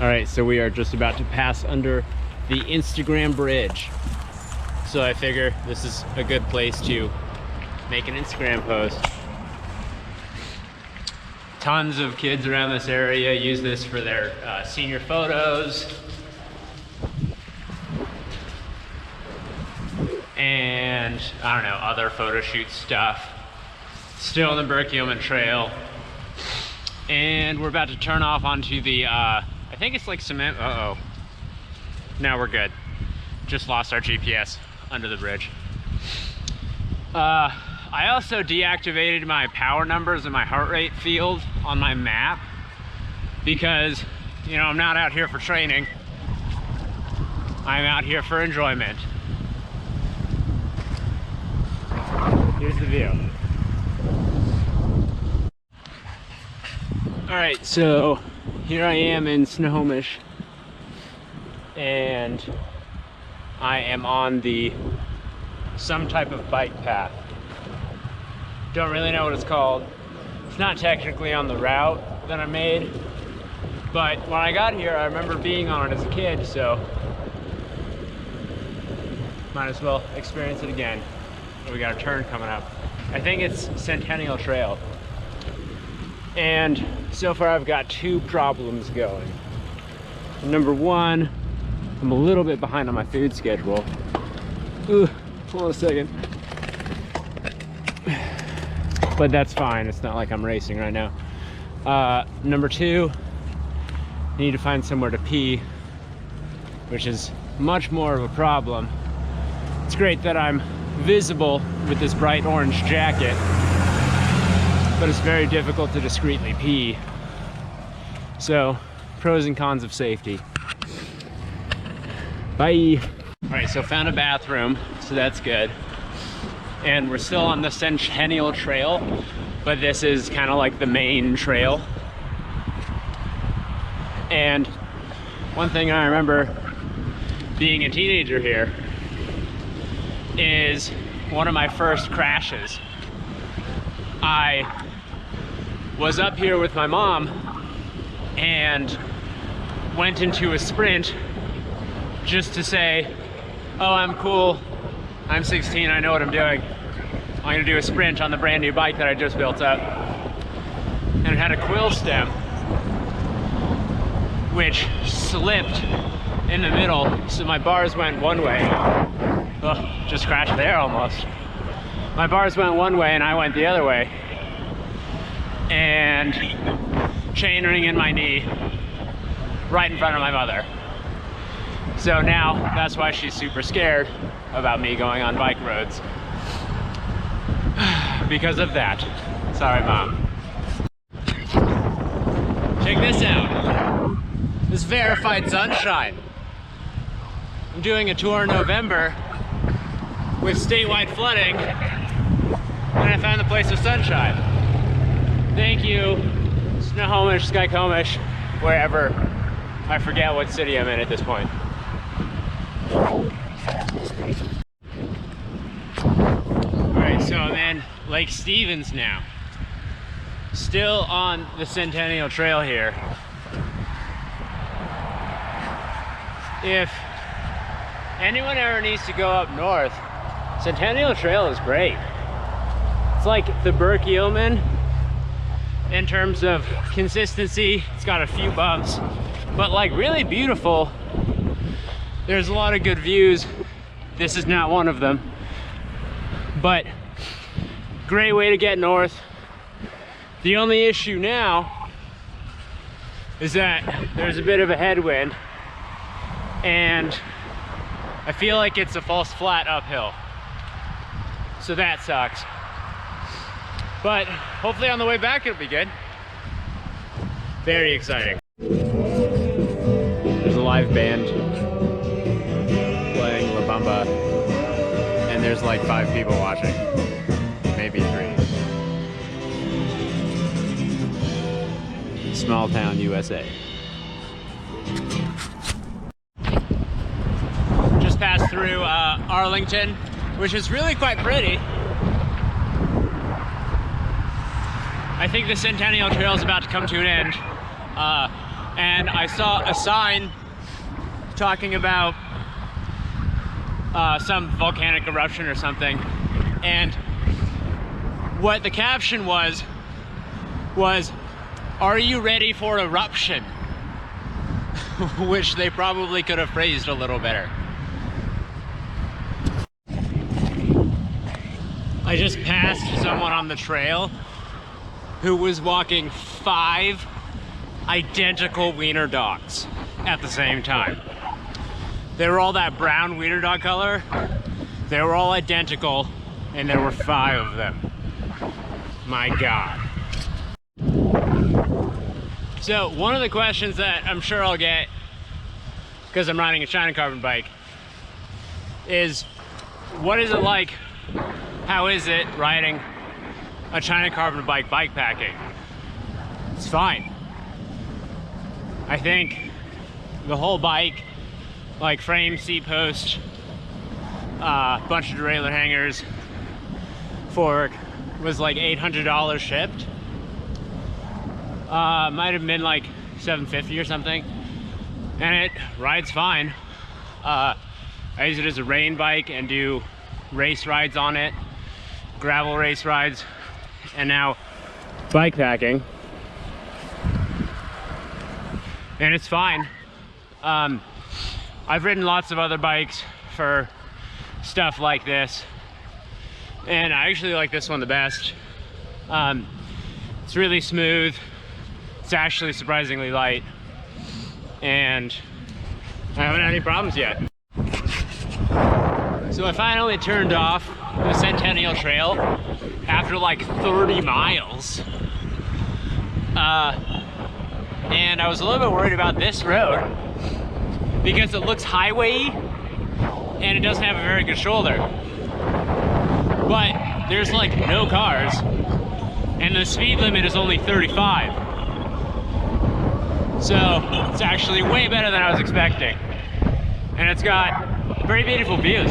All right, so we are just about to pass under the Instagram bridge. So I figure this is a good place to make an Instagram post. Tons of kids around this area use this for their senior photos. And I don't know, other photo shoot stuff. Still on the Berkeyman Trail. And we're about to turn off onto the, I think it's like cement, uh-oh. Now we're good. Just lost our GPS under the bridge. I also deactivated my power numbers and my heart rate field on my map because, you know, I'm not out here for training. I'm out here for enjoyment. Here's the view. All right, so here I am in Snohomish, and I am on some type of bike path. Don't really know what it's called. It's not technically on the route that I made, but when I got here, I remember being on it as a kid, so might as well experience it again. We got a turn coming up. I think it's Centennial Trail. And so far I've got two problems going. Number one, I'm a little bit behind on my food schedule. Ooh, hold on a second. But that's fine, it's not like I'm racing right now. Number two, I need to find somewhere to pee, which is much more of a problem. It's great that I'm visible with this bright orange jacket, but it's very difficult to discreetly pee. So, pros and cons of safety. Bye. All right, so found a bathroom, so that's good. And we're still on the Centennial Trail, but this is kind of like the main trail. And one thing I remember being a teenager here is one of my first crashes. I was up here with my mom and went into a sprint just to say, oh, I'm cool, I'm 16, I know what I'm doing. I'm gonna do a sprint on the brand new bike that I just built up. And it had a quill stem, which slipped in the middle, so my bars went one way. Oh, just crashed there almost. My bars went one way and I went the other way. And chain ring in my knee, right in front of my mother. So now that's why she's super scared about me going on bike roads. Because of that. Sorry, Mom. Check this out. This is verified sunshine. I'm doing a tour in November with statewide flooding, and I found the place with sunshine. Thank you, Snohomish, Skykomish, wherever. I forget what city I'm in at this point. Alright, so I'm in Lake Stevens now. Still on the Centennial Trail here. If anyone ever needs to go up north, Centennial Trail is great. It's like the Berkeyman in terms of consistency. It's got a few bumps, but like really beautiful. There's a lot of good views. This is not one of them, but great way to get north. The only issue now is that there's a bit of a headwind, and I feel like it's a false flat uphill. So that sucks. But hopefully on the way back it'll be good. Very exciting. There's a live band playing La Bamba, and there's like 5 people watching. Maybe 3. Small town USA. Just passed through Arlington, which is really quite pretty. I think the Centennial Trail is about to come to an end. and I saw a sign talking about some volcanic eruption or something, and what the caption was, "Are you ready for eruption?" Which they probably could have phrased a little better. I just passed someone on the trail who was walking 5 identical wiener dogs at the same time. They were all that brown wiener dog color. They were all identical, and there were 5 of them. My God. So one of the questions that I'm sure I'll get, because I'm riding a China Carbon bike, is what is it like? How is it riding a China Carbon bike bikepacking? It's fine. I think the whole bike, like frame, seat post, bunch of derailleur hangers, fork, was like $800 shipped. Might have been like $750 or something, and it rides fine. I use it as a rain bike and do race rides on it, gravel race rides, and now bike packing, and it's fine. I've ridden lots of other bikes for stuff like this, and I actually like this one the best. It's really smooth. It's actually surprisingly light, and I haven't had any problems yet. So I finally turned off the Centennial Trail after like 30 miles. And I was a little bit worried about this road because it looks highway-y and it doesn't have a very good shoulder. But there's like no cars, and the speed limit is only 35. So it's actually way better than I was expecting. And it's got very beautiful views.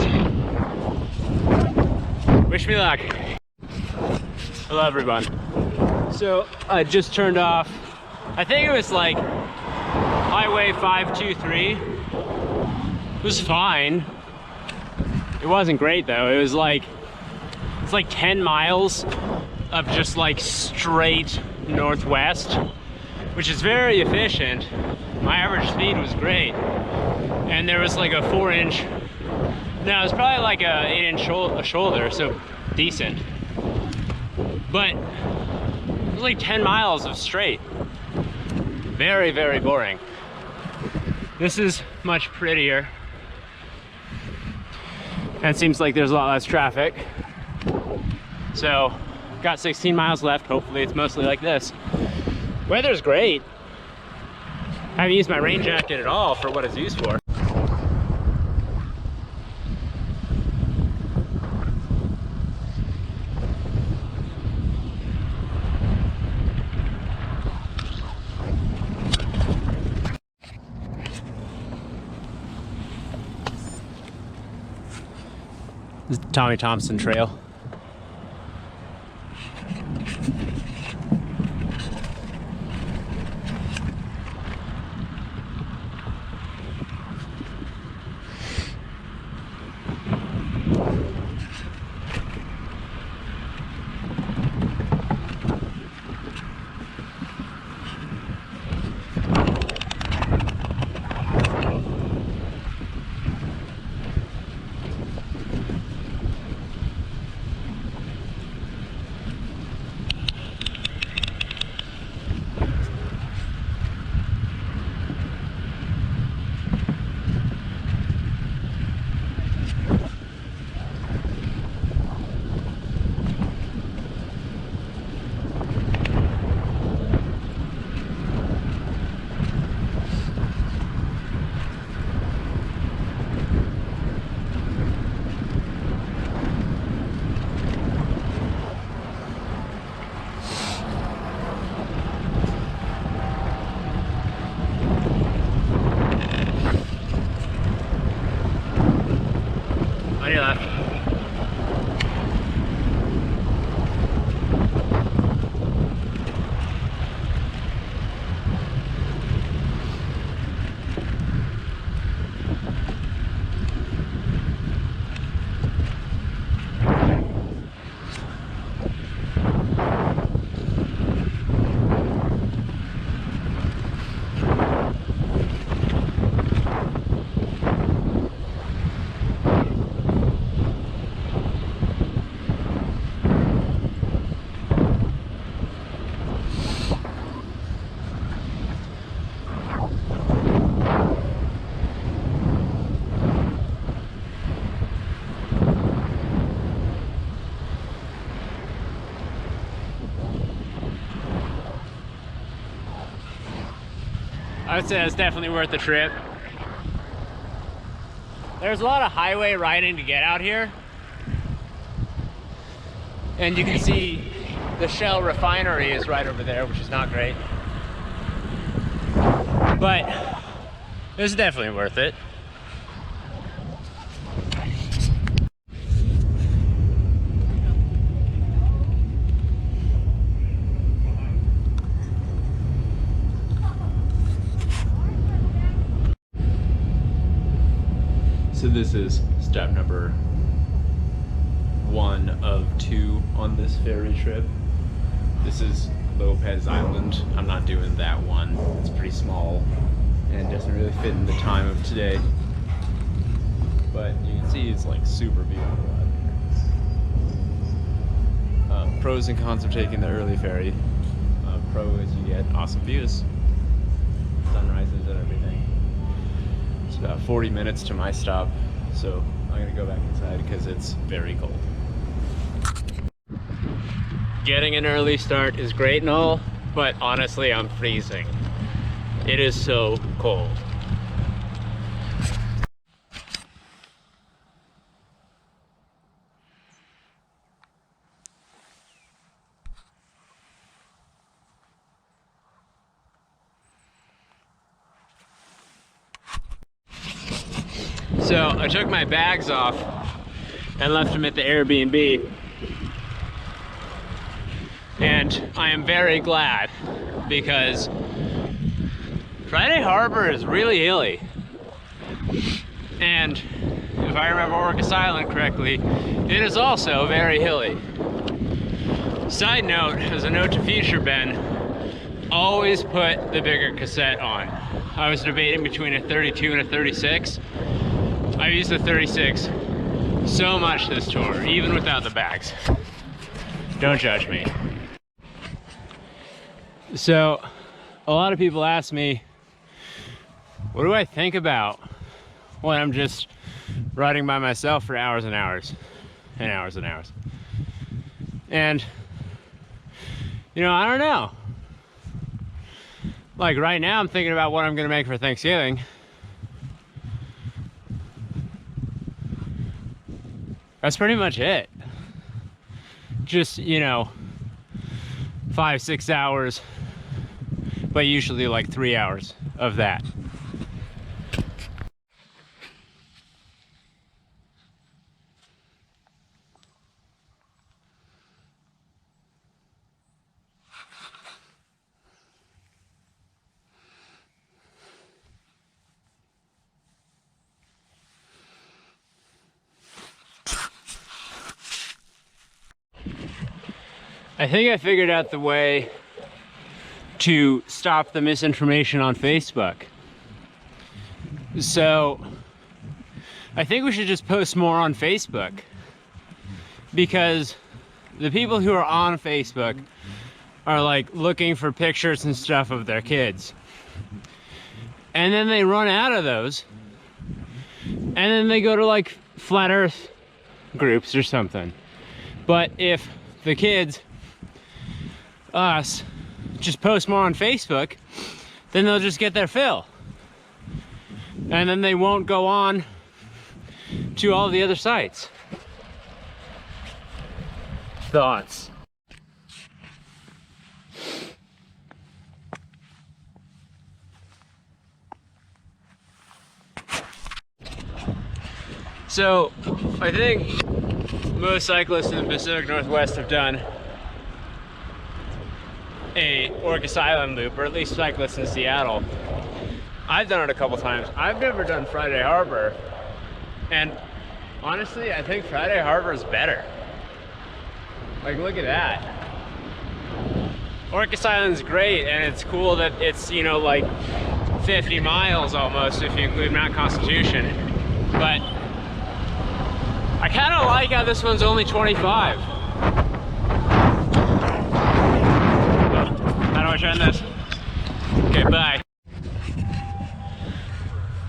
Wish me luck. Hello everyone. So I just turned off, I think it was like Highway 523. It was fine. It wasn't great though. It was like, it's like 10 miles of just like straight northwest, which is very efficient. My average speed was great. And there was like a 4-inch, no, it was probably like a 8-inch shoulder, so decent. But it was like 10 miles of straight. Very, very boring. This is much prettier. And it seems like there's a lot less traffic. So, got 16 miles left. Hopefully it's mostly like this. Weather's great. I haven't used my rain jacket at all for what it's used for. This is the Tommy Thompson Trail. I would say that's definitely worth the trip. There's a lot of highway riding to get out here. And you can see the Shell refinery is right over there, which is not great. But it's definitely worth it. So this is step number 1 of 2 on this ferry trip. This is Lopez Island. I'm not doing that one. It's pretty small and doesn't really fit in the time of today. But you can see it's like super beautiful out here. Pros and cons of taking the early ferry. Pro is you get awesome views, sunrises and everything. It's about 40 minutes to my stop, so I'm gonna go back inside because it's very cold. Getting an early start is great and all, but honestly, I'm freezing. It is so cold. So I took my bags off and left them at the Airbnb. And I am very glad because Friday Harbor is really hilly. And if I remember Orcas Island correctly, it is also very hilly. Side note, as a note to future Ben, always put the bigger cassette on. I was debating between a 32 and a 36. I've used the 36 so much this tour, even without the bags. Don't judge me. So, a lot of people ask me, what do I think about when I'm just riding by myself for hours and hours and hours and hours? And, you know, I don't know. Like right now, I'm thinking about what I'm gonna make for Thanksgiving. That's pretty much it. Just, you know, 5-6 hours, but usually like 3 hours of that. I think I figured out the way to stop the misinformation on Facebook. So I think we should just post more on Facebook, because the people who are on Facebook are like looking for pictures and stuff of their kids, and then they run out of those, and then they go to like flat earth groups or something. But if the kids, us, just post more on Facebook, then they'll just get their fill. And then they won't go on to all the other sites. Thoughts? So, I think most cyclists in the Pacific Northwest have done a Orcas Island loop, or at least cyclists in Seattle. I've done it a couple times. I've never done Friday Harbor, and honestly, I think Friday Harbor is better. Like, look at that. Orcas Island's great, and it's cool that it's, you know, like 50 miles almost if you include Mount Constitution, but I kind of like how this one's only 25. How do I turn this? Okay, bye.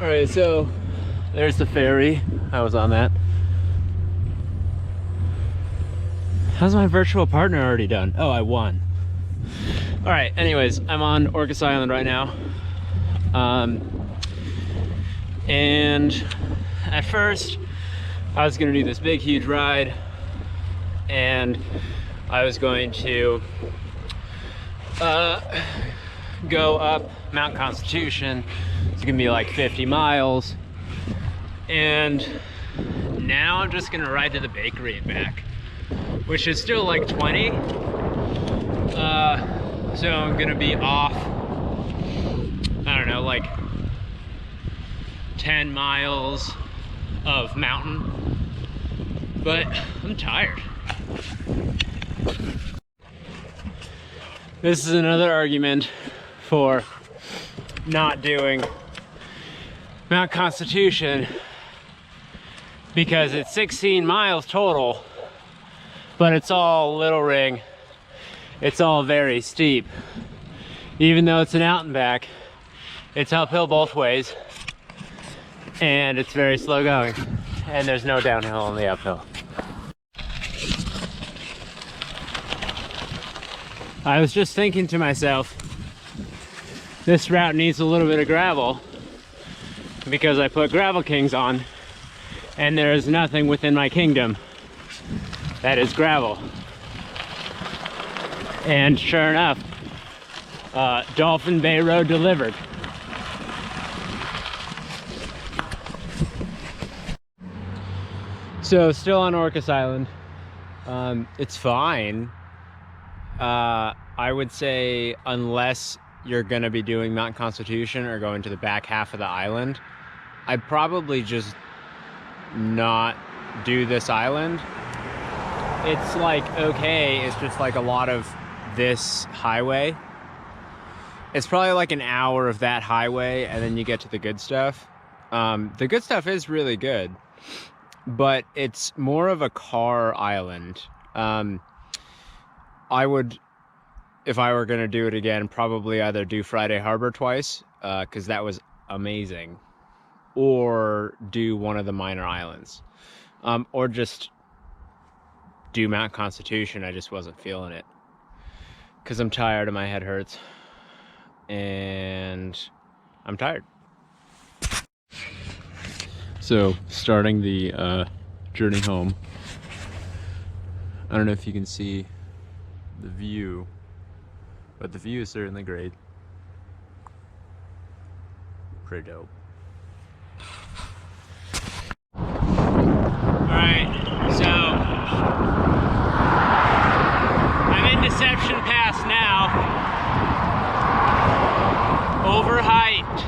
All right, so there's the ferry. I was on that. How's my virtual partner already done? Oh, I won. All right, anyways, I'm on Orcas Island right now. And at first I was gonna do this big huge ride, and I was going to go up Mount Constitution. It's gonna be like 50 miles. And now I'm just gonna ride to the bakery and back, which is still like 20. So I'm gonna be off, I don't know, like 10 miles of mountain, but I'm tired. This is another argument for not doing Mount Constitution, because it's 16 miles total, but it's all little ring. It's all very steep. Even though it's an out and back, it's uphill both ways, and it's very slow going, and there's no downhill on the uphill. I was just thinking to myself, this route needs a little bit of gravel, because I put Gravel Kings on, and there is nothing within my kingdom that is gravel. And sure enough, Dolphin Bay Road delivered. So still on Orcas Island. It's fine. I would say unless you're gonna be doing Mount Constitution or going to the back half of the island, I'd probably just not do this island. It's like, okay, it's just like a lot of this highway. It's probably like an hour of that highway, and then you get to the good stuff. The good stuff is really good, but it's more of a car island. I would, if I were gonna do it again, probably either do Friday Harbor twice, because that was amazing, or do one of the minor islands, or just do Mount Constitution. I just wasn't feeling it, because I'm tired and my head hurts, and I'm tired. So starting the journey home. I don't know if you can see the view, but the view is certainly great. Pretty dope. Alright, so I'm in Deception Pass now. Overhyped.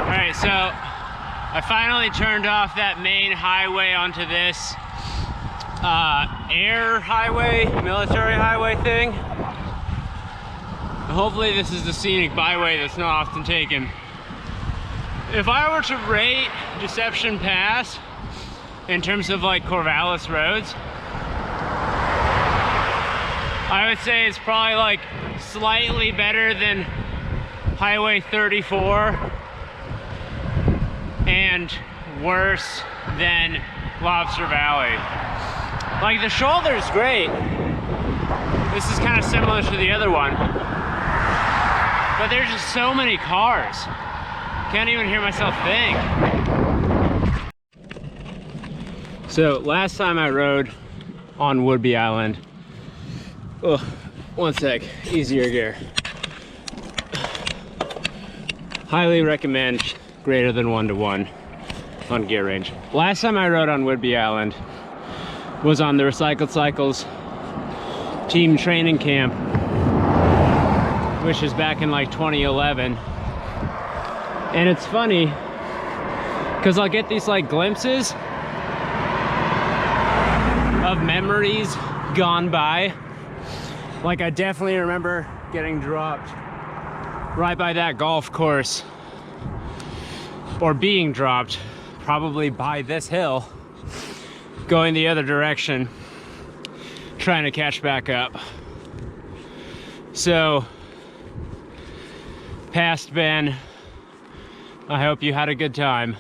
Alright, so I finally turned off that main highway onto this air highway, military highway thing. Hopefully this is the scenic byway that's not often taken. If I were to rate Deception Pass in terms of like Corvallis roads, I would say it's probably like slightly better than Highway 34 and worse than Lobster Valley. Like, the shoulder's great. This is kind of similar to the other one, but there's just so many cars. Can't even hear myself think. So last time I rode on Woodby Island, oh, one sec, easier gear. Highly recommend greater than 1:1 on gear range. Last time I rode on Woodby Island was on the Recycled Cycles team training camp, which is back in like 2011. And it's funny because I'll get these like glimpses of memories gone by. Like, I definitely remember getting dropped right by that golf course, or being dropped probably by this hill, going the other direction, trying to catch back up. So, past Ben, I hope you had a good time.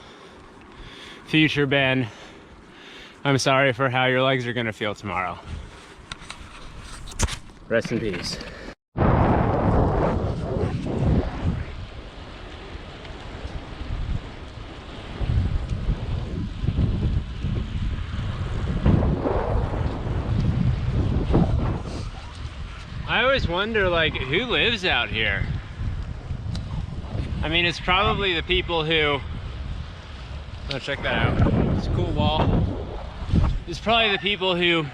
Future Ben, I'm sorry for how your legs are gonna feel tomorrow. Rest in peace. just wonder, like, who lives out here? I mean, it's probably the people who, oh, check that out. It's a cool wall. It's probably the people who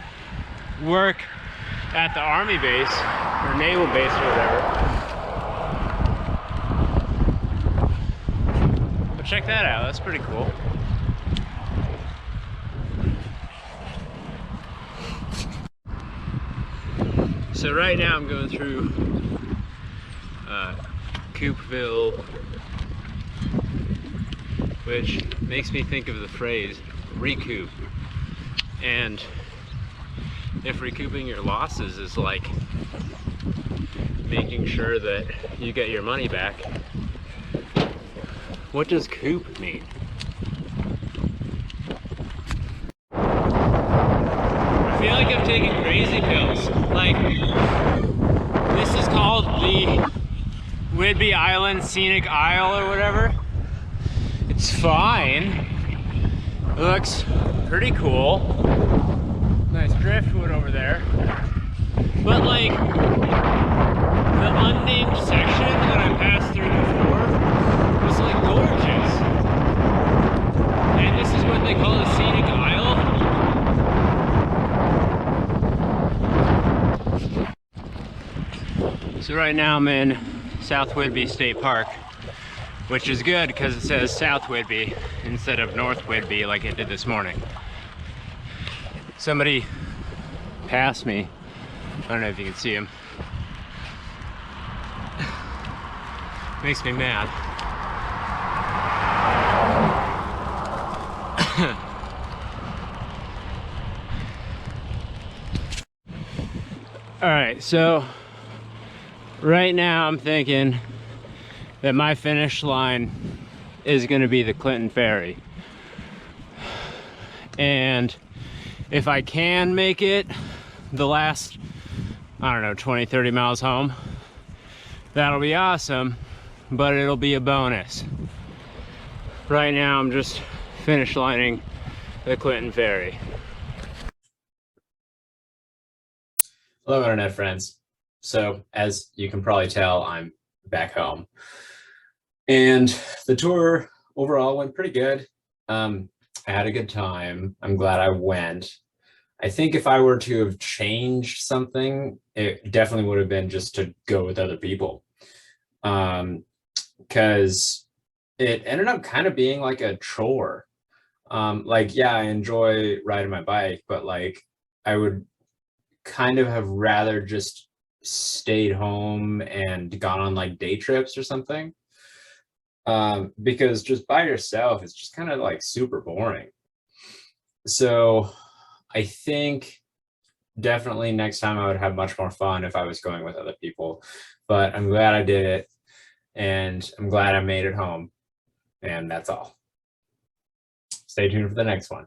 work at the army base or naval base or whatever. But check that out, that's pretty cool. So right now I'm going through Coopville, which makes me think of the phrase recoup. And if recouping your losses is like making sure that you get your money back, what does coop mean? I feel like I'm taking crazy pills. Like, this is called the Whidbey Island Scenic Isle or whatever. It's fine. It looks pretty cool. Nice driftwood over there. But like, the unnamed section that I passed through before was like gorgeous. And this is what they call a scenic isle. So right now I'm in South Whidbey State Park, which is good because it says South Whidbey instead of North Whidbey like it did this morning. Somebody passed me. I don't know if you can see him. Makes me mad. All right, so right now I'm thinking that my finish line is gonna be the Clinton Ferry. And if I can make it the last, I don't know, 20, 30 miles home, that'll be awesome, but it'll be a bonus. Right now I'm just finish lining the Clinton Ferry. Hello, internet friends. So, as you can probably tell, I'm back home. And the tour overall went pretty good. I had a good time. I'm glad I went. I think if I were to have changed something, it definitely would have been just to go with other people. Because it ended up kind of being like a chore. Like, yeah, I enjoy riding my bike, but like, I would kind of have rather just stayed home and gone on like day trips or something. Because just by yourself, it's just kind of like super boring. So I think definitely next time I would have much more fun if I was going with other people, but I'm glad I did it and I'm glad I made it home, and that's all. Stay tuned for the next one.